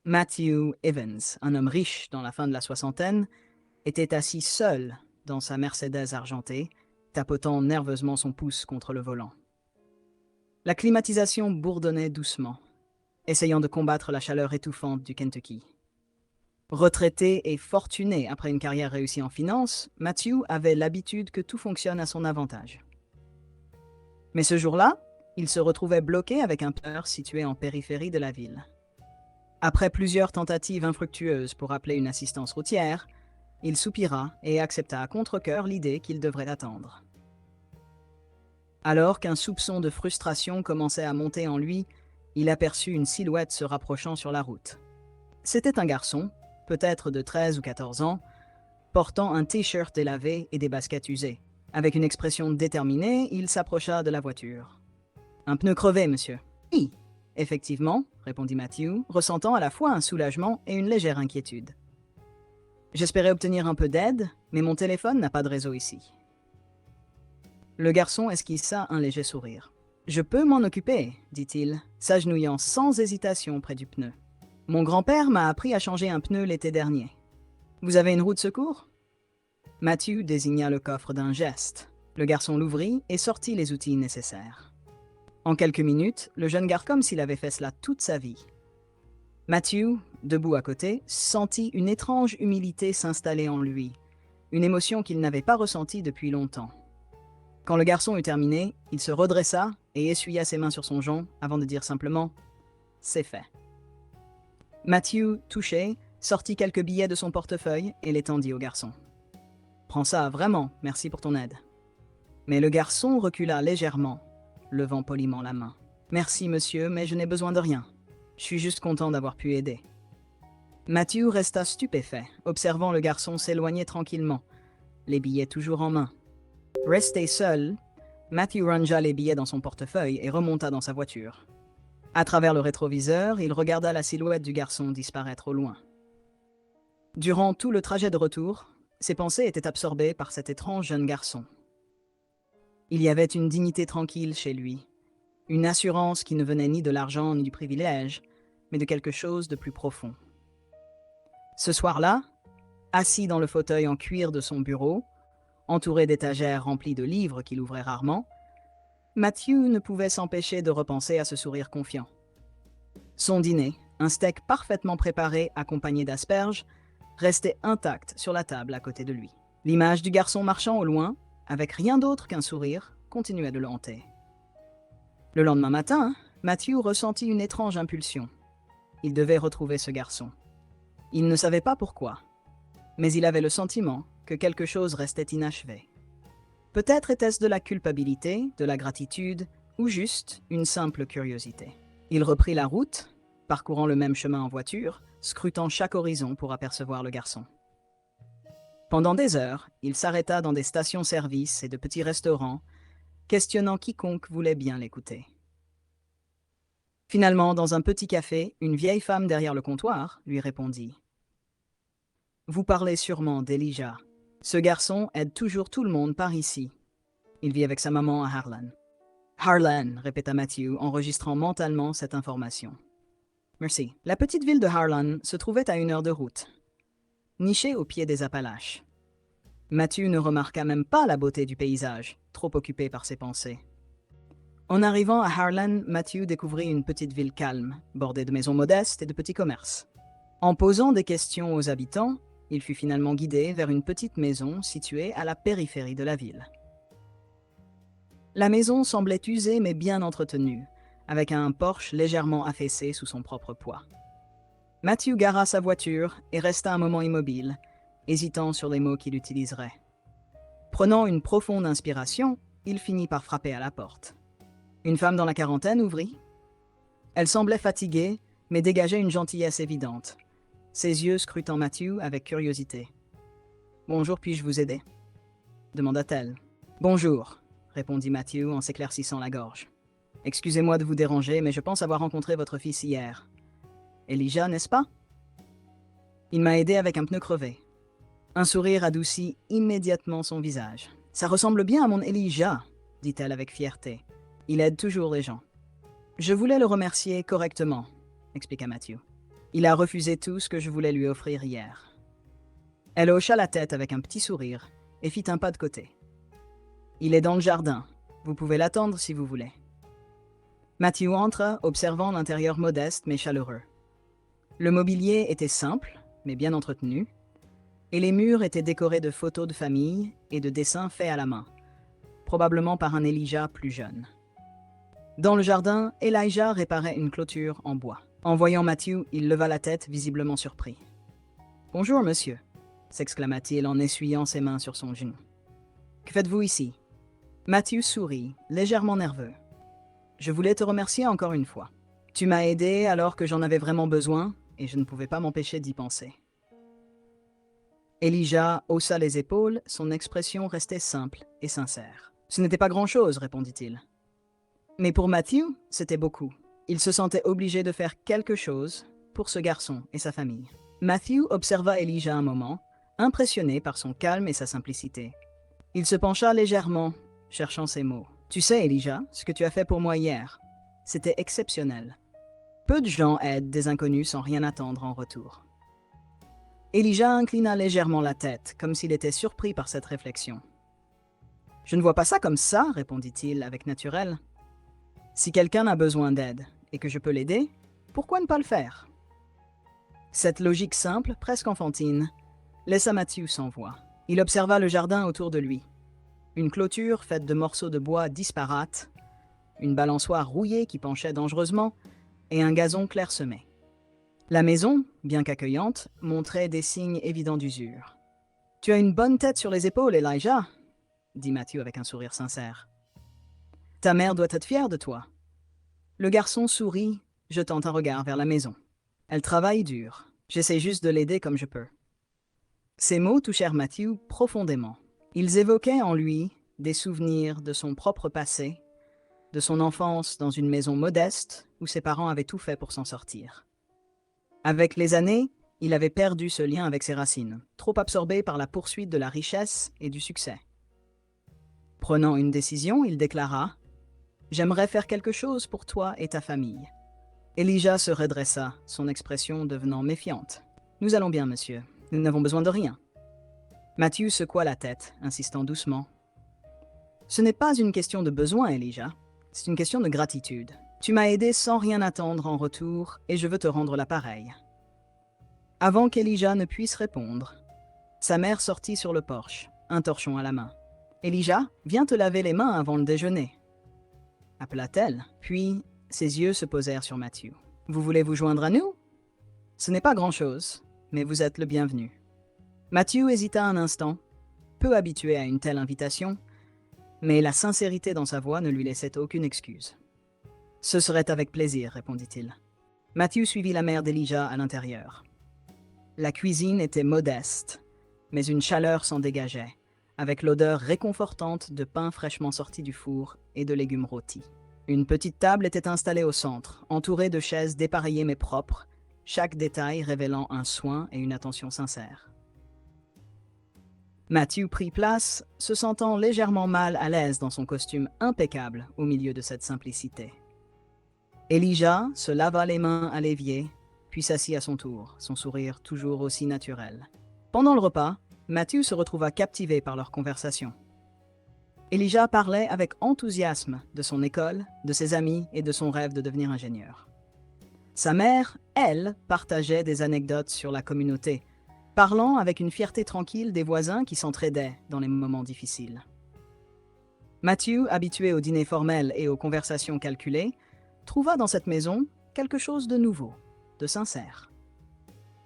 Matthew Evans, un homme riche dans la fin de la soixantaine, était assis seul dans sa Mercedes argentée, tapotant nerveusement son pouce contre le volant. La climatisation bourdonnait doucement, essayant de combattre la chaleur étouffante du Kentucky. Retraité et fortuné après une carrière réussie en finance, Matthew avait l'habitude que tout fonctionne à son avantage. Mais ce jour-là, il se retrouvait bloqué avec un pneu situé en périphérie de la ville. Après plusieurs tentatives infructueuses pour appeler une assistance routière, il soupira et accepta à contre-cœur l'idée qu'il devrait attendre. Alors qu'un soupçon de frustration commençait à monter en lui, il aperçut une silhouette se rapprochant sur la route. C'était un garçon, peut-être de 13 ou 14 ans, portant un t-shirt délavé et des baskets usées. Avec une expression déterminée, il s'approcha de la voiture. « Un pneu crevé, monsieur. »« Oui, effectivement, » répondit Matthew, ressentant à la fois un soulagement et une légère inquiétude. « J'espérais obtenir un peu d'aide, mais mon téléphone n'a pas de réseau ici. » Le garçon esquissa un léger sourire. « Je peux m'en occuper, » dit-il, s'agenouillant sans hésitation près du pneu. « Mon grand-père m'a appris à changer un pneu l'été dernier. Vous avez une roue de secours ?» Matthew désigna le coffre d'un geste. Le garçon l'ouvrit et sortit les outils nécessaires. En quelques minutes, le jeune garçon, comme s'il avait fait cela toute sa vie. Matthew, debout à côté, sentit une étrange humilité s'installer en lui, une émotion qu'il n'avait pas ressentie depuis longtemps. Quand le garçon eut terminé, il se redressa et essuya ses mains sur son jonc avant de dire simplement « C'est fait ». Matthew, touché, sortit quelques billets de son portefeuille et les tendit au garçon. « Prends ça, vraiment, merci pour ton aide. » Mais le garçon recula légèrement, levant poliment la main. « Merci, monsieur, mais je n'ai besoin de rien. Je suis juste content d'avoir pu aider. » Matthew resta stupéfait, observant le garçon s'éloigner tranquillement, les billets toujours en main. Resté seul, Matthew rangea les billets dans son portefeuille et remonta dans sa voiture. À travers le rétroviseur, il regarda la silhouette du garçon disparaître au loin. Durant tout le trajet de retour, ses pensées étaient absorbées par cet étrange jeune garçon. Il y avait une dignité tranquille chez lui, une assurance qui ne venait ni de l'argent ni du privilège, mais de quelque chose de plus profond. Ce soir-là, assis dans le fauteuil en cuir de son bureau, entouré d'étagères remplies de livres qu'il ouvrait rarement, Matthew ne pouvait s'empêcher de repenser à ce sourire confiant. Son dîner, un steak parfaitement préparé accompagné d'asperges, restait intact sur la table à côté de lui. L'image du garçon marchant au loin, avec rien d'autre qu'un sourire, continuait de le hanter. Le lendemain matin, Matthew ressentit une étrange impulsion. Il devait retrouver ce garçon. Il ne savait pas pourquoi, mais il avait le sentiment que quelque chose restait inachevé. Peut-être était-ce de la culpabilité, de la gratitude, ou juste une simple curiosité. Il reprit la route, parcourant le même chemin en voiture, scrutant chaque horizon pour apercevoir le garçon. Pendant des heures, il s'arrêta dans des stations-service et de petits restaurants, questionnant quiconque voulait bien l'écouter. Finalement, dans un petit café, une vieille femme derrière le comptoir lui répondit. « Vous parlez sûrement d'Elijah. Ce garçon aide toujours tout le monde par ici. Il vit avec sa maman à Harlan. »« Harlan, » répéta Matthew, enregistrant mentalement cette information. « Merci. » La petite ville de Harlan se trouvait à 1 heure de route, nichée au pied des Appalaches. Matthew ne remarqua même pas la beauté du paysage, trop occupé par ses pensées. En arrivant à Harlan, Matthew découvrit une petite ville calme, bordée de maisons modestes et de petits commerces. En posant des questions aux habitants, il fut finalement guidé vers une petite maison située à la périphérie de la ville. La maison semblait usée mais bien entretenue, avec un porche légèrement affaissé sous son propre poids. Matthew gara sa voiture et resta un moment immobile, hésitant sur les mots qu'il utiliserait. Prenant une profonde inspiration, il finit par frapper à la porte. Une femme dans la quarantaine ouvrit. Elle semblait fatiguée, mais dégageait une gentillesse évidente, ses yeux scrutant Matthew avec curiosité. « Bonjour, puis-je vous aider ?» demanda-t-elle. « Bonjour », répondit Matthew en s'éclaircissant la gorge. « Excusez-moi de vous déranger, mais je pense avoir rencontré votre fils hier. Elijah, n'est-ce pas ? Il m'a aidé avec un pneu crevé. » Un sourire adoucit immédiatement son visage. « Ça ressemble bien à mon Elijah, » dit-elle avec fierté. « Il aide toujours les gens. »« Je voulais le remercier correctement, » expliqua Matthew. Il a refusé tout ce que je voulais lui offrir hier. Elle hocha la tête avec un petit sourire et fit un pas de côté. Il est dans le jardin. Vous pouvez l'attendre si vous voulez. Matthew entra, observant l'intérieur modeste mais chaleureux. Le mobilier était simple, mais bien entretenu, et les murs étaient décorés de photos de famille et de dessins faits à la main, probablement par un Elijah plus jeune. Dans le jardin, Elijah réparait une clôture en bois. En voyant Matthew, il leva la tête, visiblement surpris. « Bonjour, monsieur », s'exclama-t-il en essuyant ses mains sur son genou. « Que faites-vous ici » Matthew sourit, légèrement nerveux. « Je voulais te remercier encore une fois. Tu m'as aidé alors que j'en avais vraiment besoin, et je ne pouvais pas m'empêcher d'y penser. » Elijah haussa les épaules, son expression restait simple et sincère. « Ce n'était pas grand-chose, répondit-il. Mais pour Matthew, c'était beaucoup. Il se sentait obligé de faire quelque chose pour ce garçon et sa famille. » Matthew observa Elijah un moment, impressionné par son calme et sa simplicité. Il se pencha légèrement, cherchant ses mots. « Tu sais, Elijah, ce que tu as fait pour moi hier, c'était exceptionnel. Peu de gens aident des inconnus sans rien attendre en retour. » Elijah inclina légèrement la tête, comme s'il était surpris par cette réflexion. « Je ne vois pas ça comme ça, répondit-il avec naturel. Si quelqu'un a besoin d'aide et que je peux l'aider, pourquoi ne pas le faire ?» Cette logique simple, presque enfantine, laissa Matthew sans voix. Il observa le jardin autour de lui. Une clôture faite de morceaux de bois disparates, une balançoire rouillée qui penchait dangereusement, et un gazon clairsemé. La maison, bien qu'accueillante, montrait des signes évidents d'usure. « Tu as une bonne tête sur les épaules, Elijah » dit Matthew avec un sourire sincère. « Ta mère doit être fière de toi. » Le garçon sourit, jetant un regard vers la maison. « Elle travaille dur. J'essaie juste de l'aider comme je peux. » Ces mots touchèrent Matthew profondément. Ils évoquaient en lui des souvenirs de son propre passé, de son enfance dans une maison modeste où ses parents avaient tout fait pour s'en sortir. Avec les années, il avait perdu ce lien avec ses racines, trop absorbé par la poursuite de la richesse et du succès. Prenant une décision, il déclara « J'aimerais faire quelque chose pour toi et ta famille. » Elijah se redressa, son expression devenant méfiante. « Nous allons bien, monsieur. Nous n'avons besoin de rien. » Matthew secoua la tête, insistant doucement. « Ce n'est pas une question de besoin, Elijah. C'est une question de gratitude. Tu m'as aidé sans rien attendre en retour, et je veux te rendre l'appareil. » Avant qu'Elijah ne puisse répondre, sa mère sortit sur le porche, un torchon à la main. « Elijah, viens te laver les mains avant le déjeuner. » appela-t-elle, puis ses yeux se posèrent sur Matthew. « Vous voulez vous joindre à nous? Ce n'est pas grand-chose, mais vous êtes le bienvenu. » Matthew hésita un instant, peu habitué à une telle invitation, mais la sincérité dans sa voix ne lui laissait aucune excuse. « Ce serait avec plaisir, répondit-il. Matthew suivit la mère d'Elijah à l'intérieur. La cuisine était modeste, mais une chaleur s'en dégageait, avec l'odeur réconfortante de pain fraîchement sorti du four et de légumes rôtis. Une petite table était installée au centre, entourée de chaises dépareillées mais propres, chaque détail révélant un soin et une attention sincère. Matthew prit place, se sentant légèrement mal à l'aise dans son costume impeccable au milieu de cette simplicité. Elijah se lava les mains à l'évier, puis s'assit à son tour, son sourire toujours aussi naturel. Pendant le repas, Matthew se retrouva captivé par leur conversation. Elijah parlait avec enthousiasme de son école, de ses amis et de son rêve de devenir ingénieur. Sa mère, elle, partageait des anecdotes sur la communauté, parlant avec une fierté tranquille des voisins qui s'entraidaient dans les moments difficiles. Matthew, habitué aux dîners formels et aux conversations calculées, trouva dans cette maison quelque chose de nouveau, de sincère.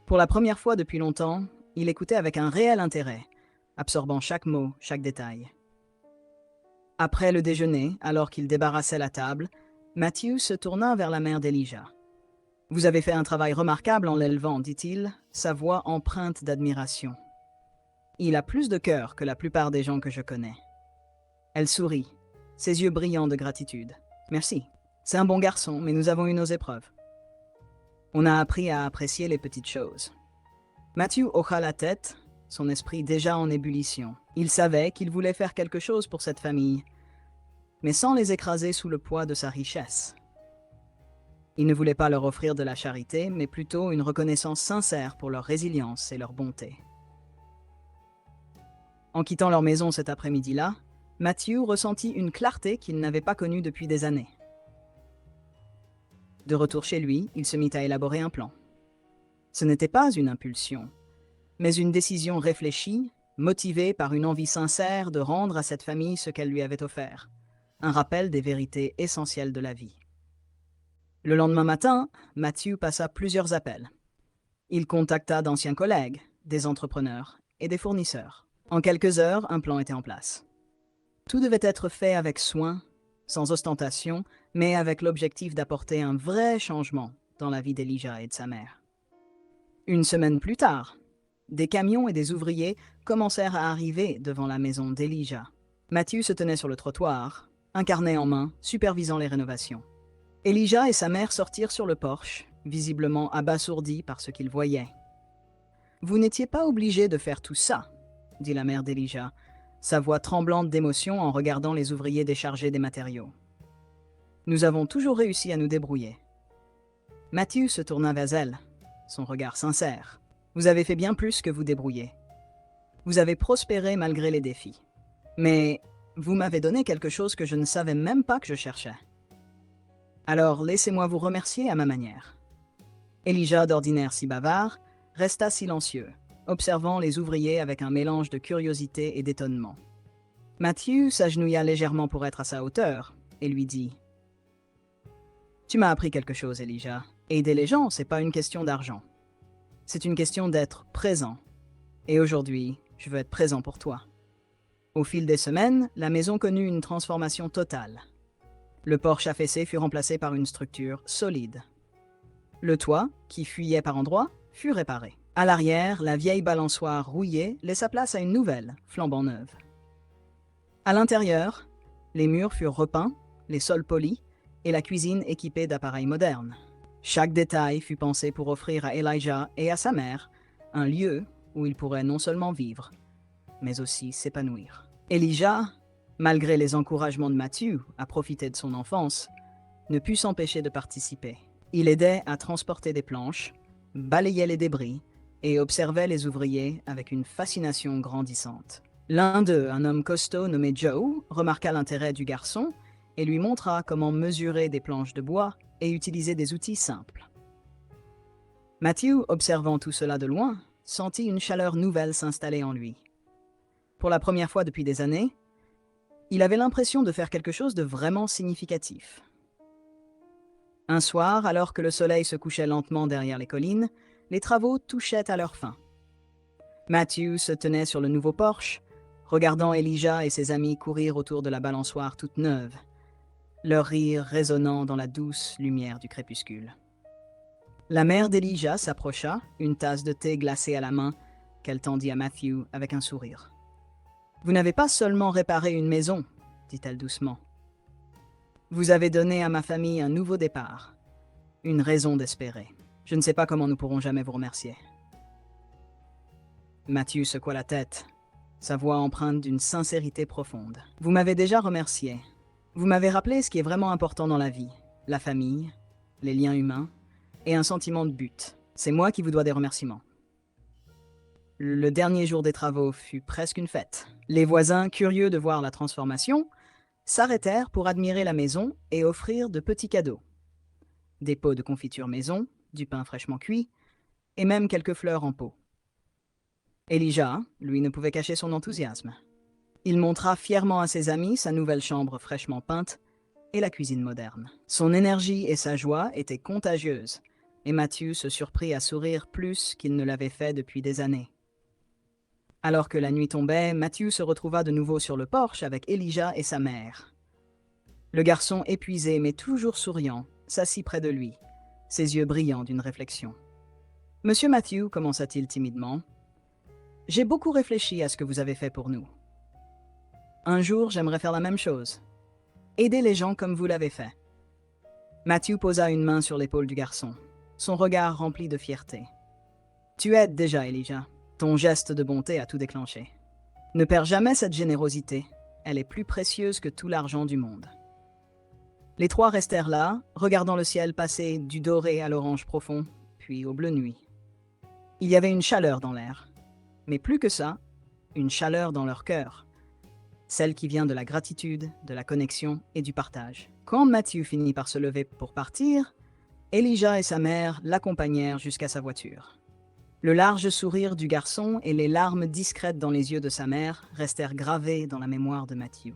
Pour la première fois depuis longtemps, il écoutait avec un réel intérêt, absorbant chaque mot, chaque détail. Après le déjeuner, alors qu'il débarrassait la table, Matthew se tourna vers la mère d'Elijah. « Vous avez fait un travail remarquable en l'élevant, dit-il, sa voix empreinte d'admiration. Il a plus de cœur que la plupart des gens que je connais. » Elle sourit, ses yeux brillants de gratitude. « Merci. C'est un bon garçon, mais nous avons eu nos épreuves. On a appris à apprécier les petites choses. » Matthew hocha la tête, son esprit déjà en ébullition. Il savait qu'il voulait faire quelque chose pour cette famille, mais sans les écraser sous le poids de sa richesse. Il ne voulait pas leur offrir de la charité, mais plutôt une reconnaissance sincère pour leur résilience et leur bonté. En quittant leur maison cet après-midi-là, Matthew ressentit une clarté qu'il n'avait pas connue depuis des années. De retour chez lui, il se mit à élaborer un plan. Ce n'était pas une impulsion, mais une décision réfléchie, motivée par une envie sincère de rendre à cette famille ce qu'elle lui avait offert, un rappel des vérités essentielles de la vie. Le lendemain matin, Matthew passa plusieurs appels. Il contacta d'anciens collègues, des entrepreneurs et des fournisseurs. En quelques heures, un plan était en place. Tout devait être fait avec soin, sans ostentation, mais avec l'objectif d'apporter un vrai changement dans la vie d'Elijah et de sa mère. Une semaine plus tard, des camions et des ouvriers commencèrent à arriver devant la maison d'Elijah. Matthew se tenait sur le trottoir, un carnet en main, supervisant les rénovations. Elijah et sa mère sortirent sur le porche, visiblement abasourdis par ce qu'ils voyaient. « Vous n'étiez pas obligé de faire tout ça », dit la mère d'Elijah, sa voix tremblante d'émotion en regardant les ouvriers décharger des matériaux. « Nous avons toujours réussi à nous débrouiller. » Matthew se tourna vers elle, son regard sincère. « Vous avez fait bien plus que vous débrouiller. Vous avez prospéré malgré les défis. Mais vous m'avez donné quelque chose que je ne savais même pas que je cherchais. Alors laissez-moi vous remercier à ma manière. » Elijah, d'ordinaire si bavard, resta silencieux, observant les ouvriers avec un mélange de curiosité et d'étonnement. Matthew s'agenouilla légèrement pour être à sa hauteur et lui dit « Tu m'as appris quelque chose, Elijah. Aider les gens, c'est pas une question d'argent. C'est une question d'être présent. Et aujourd'hui, je veux être présent pour toi. » Au fil des semaines, la maison connut une transformation totale. Le porche affaissé fut remplacé par une structure solide. Le toit, qui fuyait par endroits, fut réparé. À l'arrière, la vieille balançoire rouillée laissa place à une nouvelle, flambant neuve. À l'intérieur, les murs furent repeints, les sols polis et la cuisine équipée d'appareils modernes. Chaque détail fut pensé pour offrir à Elijah et à sa mère un lieu où ils pourraient non seulement vivre, mais aussi s'épanouir. Elijah, malgré les encouragements de Matthew à profiter de son enfance, ne put s'empêcher de participer. Il aidait à transporter des planches, balayait les débris et observait les ouvriers avec une fascination grandissante. L'un d'eux, un homme costaud nommé Joe, remarqua l'intérêt du garçon et lui montra comment mesurer des planches de bois et utiliser des outils simples. Matthew, observant tout cela de loin, sentit une chaleur nouvelle s'installer en lui. Pour la première fois depuis des années, il avait l'impression de faire quelque chose de vraiment significatif. Un soir, alors que le soleil se couchait lentement derrière les collines, les travaux touchaient à leur fin. Matthew se tenait sur le nouveau porche, regardant Elijah et ses amis courir autour de la balançoire toute neuve, leur rire résonnant dans la douce lumière du crépuscule. La mère d'Elijah s'approcha, une tasse de thé glacée à la main, qu'elle tendit à Matthew avec un sourire. « Vous n'avez pas seulement réparé une maison, » dit-elle doucement. « Vous avez donné à ma famille un nouveau départ, une raison d'espérer. Je ne sais pas comment nous pourrons jamais vous remercier. » Matthew secoua la tête, sa voix empreinte d'une sincérité profonde. « Vous m'avez déjà remercié. Vous m'avez rappelé ce qui est vraiment important dans la vie, la famille, les liens humains et un sentiment de but. C'est moi qui vous dois des remerciements. » Le dernier jour des travaux fut presque une fête. Les voisins, curieux de voir la transformation, s'arrêtèrent pour admirer la maison et offrir de petits cadeaux. Des pots de confiture maison, du pain fraîchement cuit, et même quelques fleurs en pot. Elijah, lui, ne pouvait cacher son enthousiasme. Il montra fièrement à ses amis sa nouvelle chambre fraîchement peinte et la cuisine moderne. Son énergie et sa joie étaient contagieuses, et Matthew se surprit à sourire plus qu'il ne l'avait fait depuis des années. Alors que la nuit tombait, Matthew se retrouva de nouveau sur le porche avec Elijah et sa mère. Le garçon, épuisé mais toujours souriant, s'assit près de lui, ses yeux brillants d'une réflexion. « Monsieur Matthew, commença-t-il timidement, j'ai beaucoup réfléchi à ce que vous avez fait pour nous. Un jour, j'aimerais faire la même chose. Aider les gens comme vous l'avez fait. » Matthew posa une main sur l'épaule du garçon, son regard rempli de fierté. « Tu aides déjà, Elijah. Ton geste de bonté a tout déclenché. Ne perds jamais cette générosité. Elle est plus précieuse que tout l'argent du monde. » Les trois restèrent là, regardant le ciel passer du doré à l'orange profond, puis au bleu nuit. Il y avait une chaleur dans l'air, mais plus que ça, une chaleur dans leur cœur, celle qui vient de la gratitude, de la connexion et du partage. Quand Matthew finit par se lever pour partir, Elijah et sa mère l'accompagnèrent jusqu'à sa voiture. Le large sourire du garçon et les larmes discrètes dans les yeux de sa mère restèrent gravés dans la mémoire de Matthew.